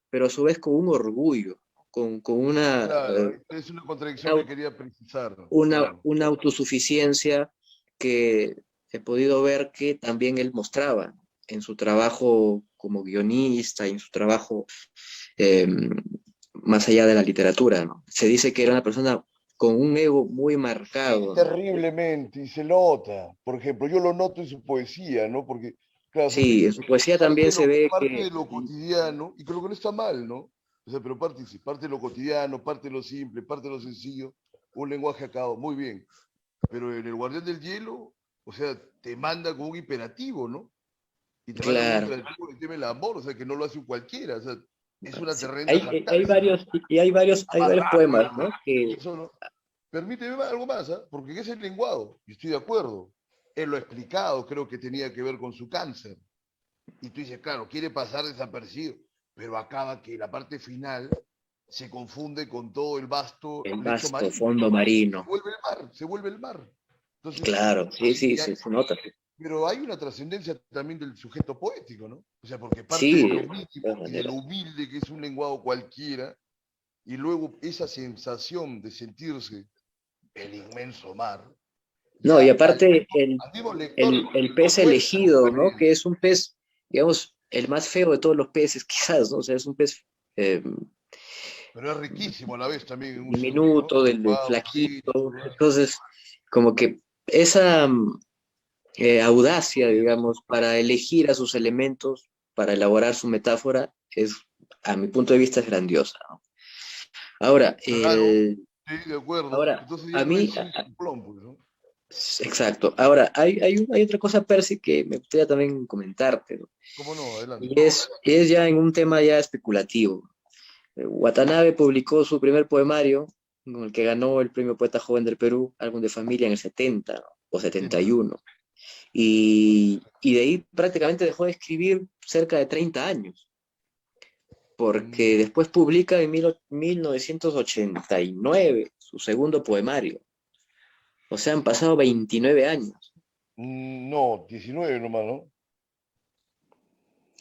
pero a su vez con un orgullo, con claro, es una contradicción que quería precisar, claro. una autosuficiencia que he podido ver que también él mostraba en su trabajo como guionista y en su trabajo eh, más allá de la literatura, ¿no? Se dice que era una persona con un ego muy Sí, marcado, ¿no? terriblemente, y se nota. Por ejemplo, yo lo noto en su poesía, ¿no? Porque, claro, Sí, en su poesía también se ve parte que de lo cotidiano, y creo que no está mal, ¿no? O sea, pero parte, sí, parte de lo cotidiano, parte de lo simple, parte de lo sencillo, un lenguaje acabado, muy bien. Pero en El Guardián del Hielo o sea, te manda con un imperativo, ¿no? Y te manda con un claro. imperativo que teme el amor, o sea, que no lo hace cualquiera, o sea, es una Sí, tremenda hay jactancia, ¿no? varios, y hay varios Amarrarlo poemas, ¿no? y eso no. Permíteme algo más, ¿ah? Porque ese es el lenguado, y estoy de acuerdo. Él lo ha explicado, creo que tenía que ver con su cáncer. Y tú dices, claro, quiere pasar desapercibido, pero acaba que la parte final se confunde con todo el vasto El lecho vasto marino, fondo se marino. vuelve el mar, se vuelve el mar. Entonces, Claro, sí, sí, y sí, hay- se nota. pero hay una trascendencia también del sujeto poético, ¿no? O sea, porque parte Sí, de lo de todas mínimo y de lo maneras. humilde que es un lenguado cualquiera, y luego esa sensación de sentirse el inmenso mar, No, y ya aparte al mismo lector el lo pez tuerce a su elegido, ¿no? conveniencia. Que es un pez, digamos, el más feo de todos los peces, quizás, ¿no? O sea, es un pez eh, Pero es riquísimo a la vez también en un sentido, ¿no? diminuto, del Lenguado, flaquito. poético, ¿no? Entonces, como que esa audacia, digamos, para elegir a sus elementos, para elaborar su metáfora, es, a mi punto de vista, es grandiosa, ¿no? Ahora, Claro, sí, de acuerdo. ahora, Entonces ya a no mí, es un simplón, pues, ¿no? exacto. Ahora, hay otra cosa, Percy, que me gustaría también comentarte, ¿no? ¿Cómo no? Adelante. Es ya en un tema ya especulativo. Watanabe publicó su primer poemario, con el que ganó el Premio Poeta Joven del Perú, Álbum de Familia, en el 70, ¿no? O 71. Y de ahí prácticamente dejó de escribir cerca de 30 años, porque Mm, después publica en 1989 su segundo poemario. O sea, han pasado 29 años. no, 19 nomás, ¿no?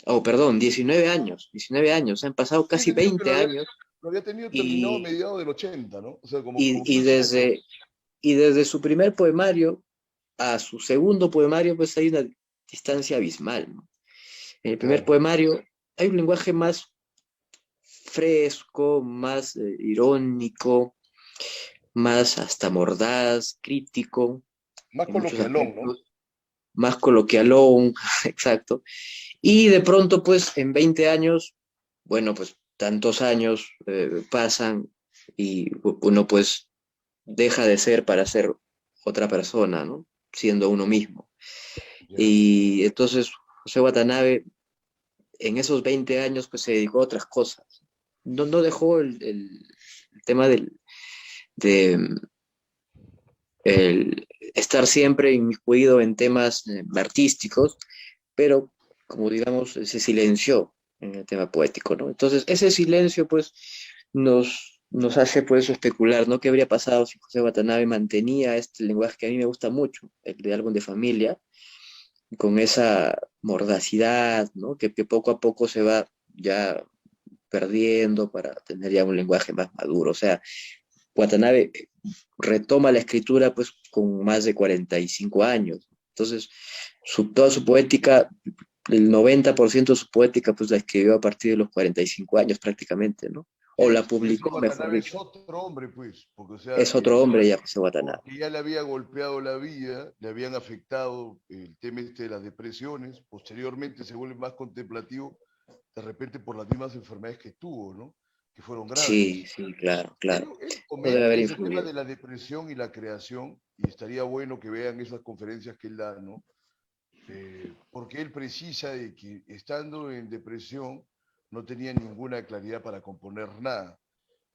Oh, perdón, 19 años, 19 años. Han pasado Tenía casi entendido que 20 años lo había tenido terminado a y, mediados del 80, ¿no? O sea, como y, y 15 años. desde, y desde su primer poemario a su segundo poemario, pues hay una distancia abismal, ¿no? En el primer Claro. poemario hay un lenguaje más fresco, más irónico, más hasta mordaz, crítico Más en muchos coloquialón, ¿no? aspectos, más coloquialón, exacto. Y de pronto, pues en 20 años, bueno, pues tantos años pasan y uno pues deja de ser para ser otra persona, ¿no? Siendo uno mismo. Ya. Y entonces José Watanabe en esos 20 años pues se dedicó a otras cosas. No dejó el tema de el estar siempre inmiscuido en temas artísticos, pero como digamos, se silenció en el tema poético, ¿no? Entonces, ese silencio, pues, nos hace, pues, especular, ¿no? ¿Qué habría pasado si José Watanabe mantenía este lenguaje que a mí me gusta mucho, el de álbum de familia, con esa mordacidad, ¿no? Que poco a poco se va ya perdiendo para tener ya un lenguaje más maduro. O sea, Watanabe retoma la escritura pues con más de 45 años. Entonces, toda su poética, el 90% de su poética pues la escribió a partir de los 45 años prácticamente, ¿no? O la Quiere decir, publicó, mejor Watanabe es dicho. otro hombre, pues, porque, o sea, Es otro hombre ya, José Watanabe. porque ya le había golpeado la vida, le habían afectado el tema este de las depresiones, posteriormente se vuelve más contemplativo, de repente por las mismas enfermedades que tuvo, ¿no? Que fueron Sí, graves. sí, claro, Él, claro. él No debe comenta haber ese tema influido. de la depresión y la creación, y estaría bueno que vean esas conferencias que él da, ¿no? Porque él precisa de que estando en depresión no tenía ninguna claridad para componer nada.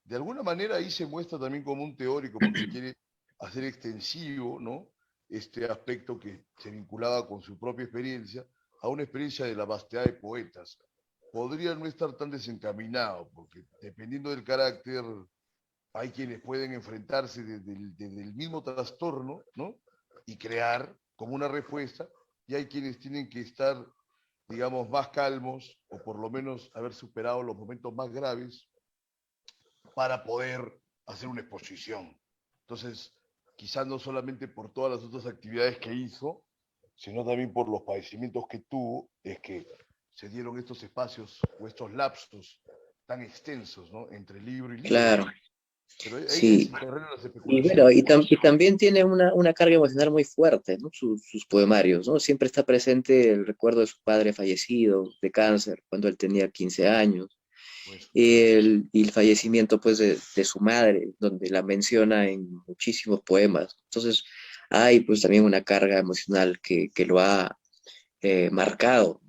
De alguna manera ahí se muestra también como un teórico, porque quiere hacer extensivo, ¿no? Este aspecto que se vinculaba con su propia experiencia a una experiencia de la vastedad de poetas. Podría no estar tan desencaminado, porque dependiendo del carácter, hay quienes pueden enfrentarse desde el mismo trastorno, ¿no? Y crear como una respuesta, y hay quienes tienen que estar, digamos, más calmos, o por lo menos haber superado los momentos más graves para poder hacer una exposición. Entonces, quizás no solamente por todas las otras actividades que hizo, sino también por los padecimientos que tuvo, es que se dieron estos espacios o estos lapsos tan extensos, ¿no? Entre libro y libro. Claro, Pero ahí es sí. el terreno de las Y bueno, especulaciones. y también tiene una carga emocional muy fuerte, ¿no? Sus poemarios, ¿no? Siempre está presente el recuerdo de su padre fallecido de cáncer cuando él tenía 15 años. Pues claro. Y el fallecimiento pues de su madre, donde la menciona en muchísimos poemas. Entonces, hay pues también una carga emocional que lo ha marcado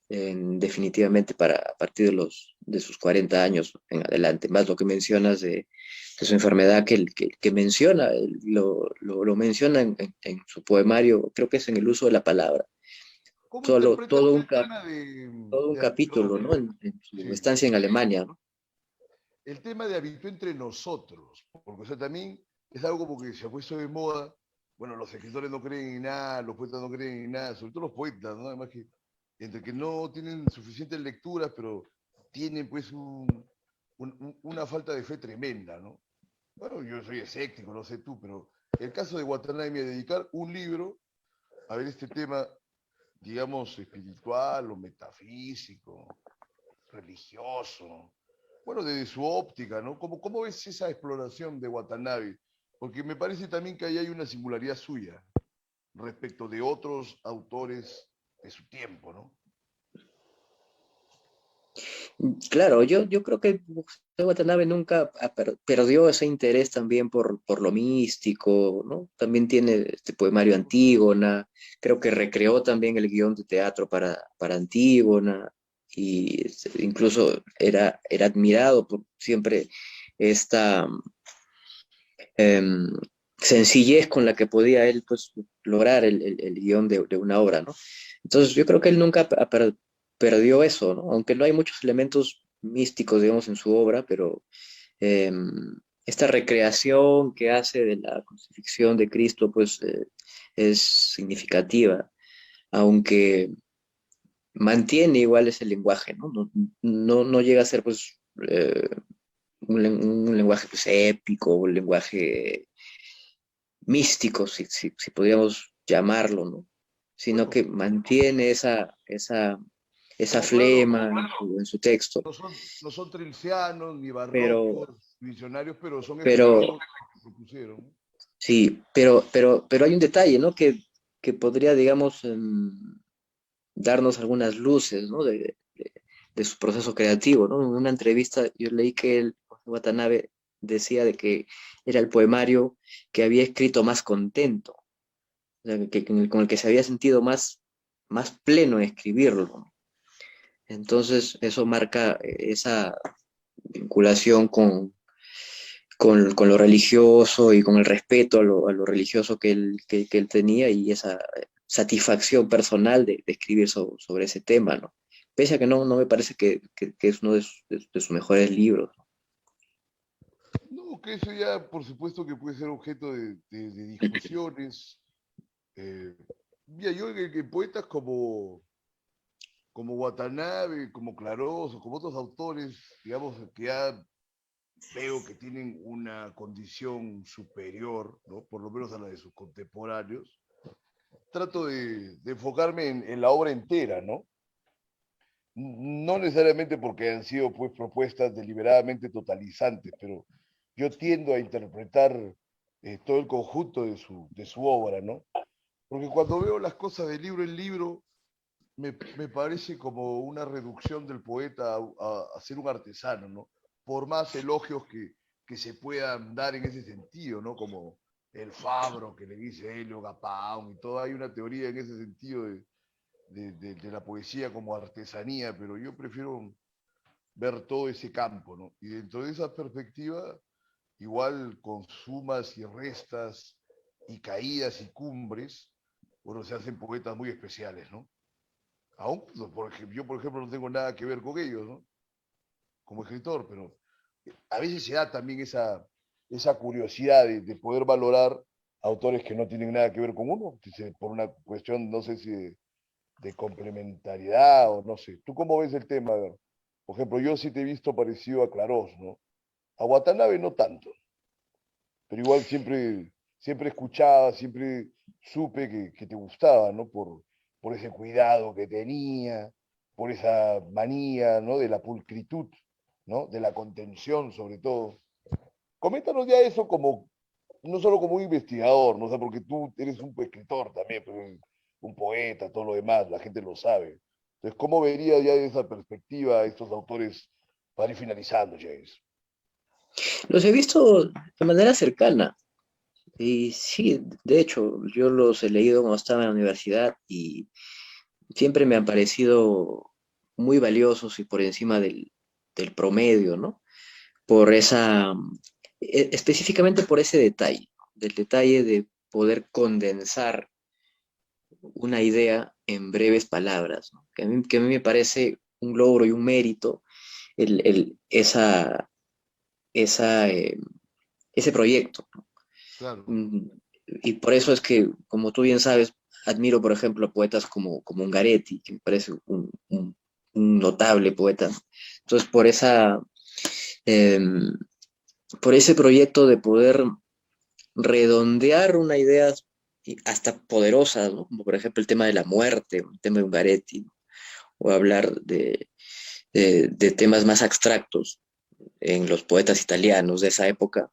definitivamente para a partir de sus 40 años en adelante, más lo que mencionas de su enfermedad que menciona, lo menciona en su poemario, creo que es en el uso de la palabra, ¿Cómo solo, interpretas todo el tema de, todo un capítulo, ¿no? En su sí, estancia en Alemania, ¿no? el tema de habitó entre nosotros? Porque, o sea, también es algo como que se ha puesto de moda. Bueno, los escritores no creen en nada, los poetas no creen en nada, sobre todo los poetas, ¿no? Además que entre que no tienen suficientes lecturas, pero tienen pues una falta de fe tremenda, ¿no? Bueno, yo soy escéptico, no sé tú, pero el caso de Watanabe me dedicar un libro a ver este tema, digamos, espiritual o metafísico, religioso, bueno, desde su óptica, ¿no? ¿Cómo ves esa exploración de Watanabe? Porque me parece también que ahí hay una singularidad suya respecto de otros autores de su tiempo, ¿no? Claro, yo creo que José Watanabe nunca perdió ese interés también por lo místico, ¿no? También tiene este poemario Antígona, creo que recreó también el guión de teatro para Antígona, y incluso era admirado por siempre esta em, sencillez con la que podía él pues, lograr el guión de una obra, ¿no? Entonces yo creo que él nunca perdió eso, ¿no? Aunque no hay muchos elementos místicos, digamos, en su obra, pero eh, esta recreación que hace de la crucifixión de Cristo, pues es significativa, aunque mantiene igual ese lenguaje, ¿no? No llega a ser, pues, un lenguaje pues, épico, un lenguaje místico, si podríamos llamarlo, ¿no? Sino Bueno, que mantiene esa no, claro, flema en su texto. no son trilcianos ni Pero, barrocos, visionarios, pero son pero, efectivos que propusieron. sí, pero hay un detalle, ¿no? Que podría, digamos, darnos algunas luces, ¿no? De su proceso creativo, ¿no? En una entrevista yo leí que José Watanabe decía de que era el poemario que había escrito más contento, o sea, con el que se había sentido más pleno en escribirlo. Entonces, eso marca esa vinculación con lo religioso y con el respeto a lo religioso que él tenía y esa satisfacción personal de escribir sobre ese tema, ¿no? Pese a que no me parece que es uno de sus mejores libros. No, que eso ya, por supuesto, que puede ser objeto de discusiones. Eh, mira, yo que poetas como Watanabe, como Clarós, o como otros autores, digamos, que ya veo que tienen una condición superior, ¿no? Por lo menos a la de sus contemporáneos, trato de enfocarme en la obra entera, ¿no? No necesariamente porque han sido pues propuestas deliberadamente totalizantes, pero yo tiendo a interpretar todo el conjunto de su obra, ¿no? Porque cuando veo las cosas de libro en libro, me parece como una reducción del poeta a ser un artesano, ¿no? Por más elogios que se puedan dar en ese sentido, ¿no? Como el Fabro que le dice Helio Gapaun y todo, hay una teoría en ese sentido de la poesía como artesanía, pero yo prefiero ver todo ese campo, ¿no? Y dentro de esa perspectiva, igual con sumas y restas y caídas y cumbres, bueno, se hacen poetas muy especiales, ¿no? Aún, yo, por ejemplo, no tengo nada que ver con ellos, ¿no? Como escritor, pero a veces se da también esa curiosidad de poder valorar autores que no tienen nada que ver con uno, por una cuestión, no sé si de complementariedad o no sé. ¿Tú cómo ves el tema? Por ejemplo, yo sí te he visto parecido a Clarós, ¿no? A Watanabe no tanto, pero igual siempre escuchaba, siempre supe que te gustaba, ¿no? Por ese cuidado que tenía, por esa manía, ¿no? De la pulcritud, ¿no? De la contención, sobre todo. Coméntanos ya eso como, no solo como un investigador, ¿no? O sea, porque tú eres un escritor también, pero un poeta, todo lo demás, la gente lo sabe. Entonces, ¿cómo verías ya desde esa perspectiva a estos autores para ir finalizando, James? Los he visto de manera cercana. Y sí, de hecho, yo los he leído cuando estaba en la universidad y siempre me han parecido muy valiosos y por encima del promedio, ¿no? Por esa, específicamente por ese detalle, del detalle de poder condensar una idea en breves palabras, ¿no? Que a mí me parece un logro y un mérito esa, esa, ese proyecto. Claro. Mm, Y por eso es que, como tú bien sabes, admiro, por ejemplo, a poetas como Ungaretti, que me parece un notable poeta. Entonces, eh, por ese proyecto de poder redondear una idea hasta poderosa, ¿no? Como por ejemplo el tema de la muerte, el tema de Ungaretti, ¿no? O hablar de temas más abstractos en los poetas italianos de esa época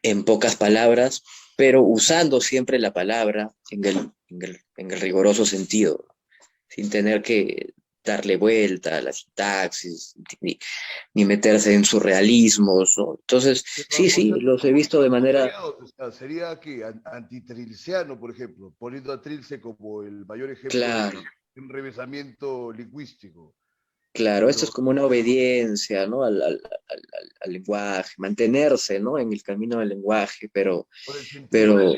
en pocas palabras, pero usando siempre la palabra en el riguroso sentido, sin tener que darle vuelta a la sintaxis, ni meterse en surrealismos, ¿no? Entonces, sí, O sí, sea, los he muy, visto de muy manera variado. O sea, sería que antitrilciano, por ejemplo, poniendo a Trilce como el mayor ejemplo claro, de un revezamiento lingüístico. claro, esto es Pero como una obediencia, ¿no? Al lenguaje, mantenerse, ¿no? En el camino del lenguaje, por el sentido, pero,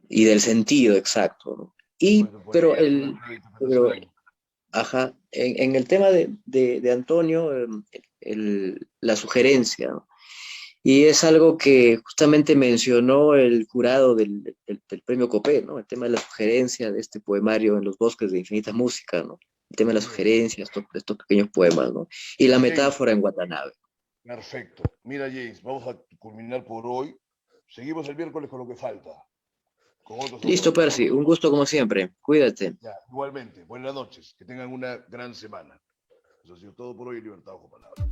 y del sentido exacto, ¿no? Y, bueno, por ahí pero es una el, clara pero interpretación. Ajá, en el tema de Antonio, la sugerencia, ¿no? Y es algo que justamente mencionó el jurado del premio Copé, ¿no? El tema de la sugerencia de este poemario en los bosques de infinita música, ¿no? El tema de la Así es. sugerencia, estos pequeños poemas, ¿no? Y la James, metáfora en Watanabe. perfecto. Mira, James, vamos a culminar por hoy. Seguimos el miércoles con lo que falta, con otros Listo, autores. Percy, un gusto como siempre. Cuídate. Ya, igualmente, buenas noches, que tengan una gran semana. Eso ha sido todo por hoy, Libertad bajo palabra.